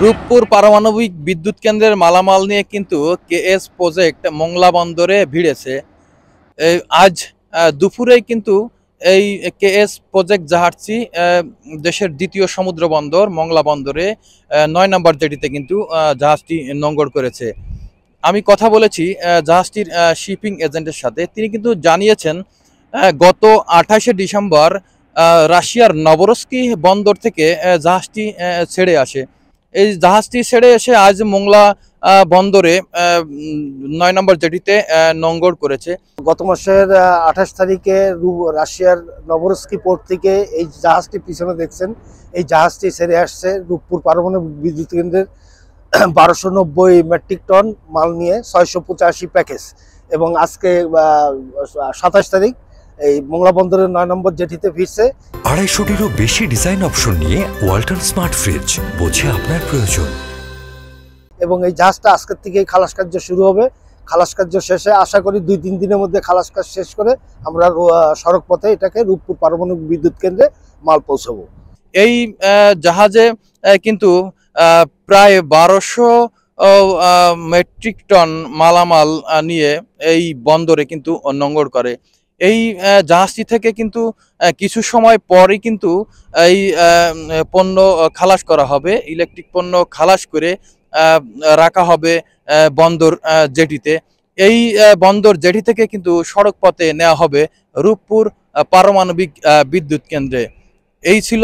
রূপপুর পারমাণবিক বিদ্যুৎ কেন্দ্রের মালামাল নিয়ে কিন্তু কেএস প্রজেক্ট মোংলা বন্দরে ভিড়েছে। আজ দুপুরেই কিন্তু এই কেএস প্রজেক্ট জাহাজটি দেশের দ্বিতীয় সমুদ্র বন্দর মংলা বন্দরে ৯ নম্বর জেটিতে কিন্তু জাহাজটি নোঙর করেছে। আমি কথা বলেছি জাহাজটির শিপিং এজেন্টের সাথে। তিনি কিন্তু জানিয়েছেন গত ২৮শে ডিসেম্বর রাশিয়ার নভরস্কি বন্দর থেকে জাহাজটি ছেড়ে আসে। এই জাহাজটি ছেড়ে এসে আজ মোংলা বন্দরে ৯ নম্বর জেটিতে নোঙর করেছে। গত মাসের ২৮ তারিখে রাশিয়ার নভরস্কি পোর্ট থেকে এই জাহাজটি পিছনে দেখছেন, এই জাহাজটি ছেড়ে আসছে রূপপুর পারমাণবিক বিদ্যুৎ কেন্দ্রের ১২৯০ মেট্রিক টন মাল নিয়ে ৬৮৫ প্যাকেজ। এবং আজকে ২৭ তারিখ এই মোংলা বন্দরের ৯ নম্বর জেটিতে ফিরছে। ২৫০টিরও বেশি ডিজাইন অপশন নিয়ে ওয়ালটন স্মার্ট ফ্রিজ, বোঝে আপনার প্রয়োজন। এবং এই জাহাজটা আজকের থেকেই খালাস কার্য শুরু হবে। খালাস কার্য শেষে আশা করি ২-৩ দিনের মধ্যে খালাস কাজ শেষ করে আমরা সড়ক পথে এটাকে রূপপুর পারমাণবিক বিদ্যুৎ কেন্দ্রে মাল পৌঁছাবো। এই জাহাজে কিন্তু প্রায় ১২০০ মেট্রিক টন মালামাল নিয়ে এই বন্দরে কিন্তু নোঙর করে। এই জাহাজটি থেকে কিন্তু কিছু সময় পরই কিন্তু এই পণ্য খালাস করা হবে। ইলেকট্রিক পণ্য খালাস করে রাখা হবে বন্দর জেটিতে। এই বন্দর জেটি থেকে কিন্তু সড়ক পথে নেওয়া হবে রূপপুর পারমাণবিক বিদ্যুৎ কেন্দ্রে। এই ছিল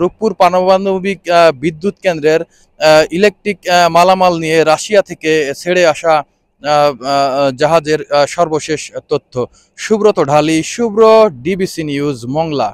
রূপপুর পারমাণবিক বিদ্যুৎ কেন্দ্রের ইলেকট্রিক মালামাল নিয়ে রাশিয়া থেকে ছেড়ে আসা জাহাজের সর্বশেষ তথ্য। সুব্রত ঢালি, শুভ্র, ডিবিসি নিউজ, মংলা।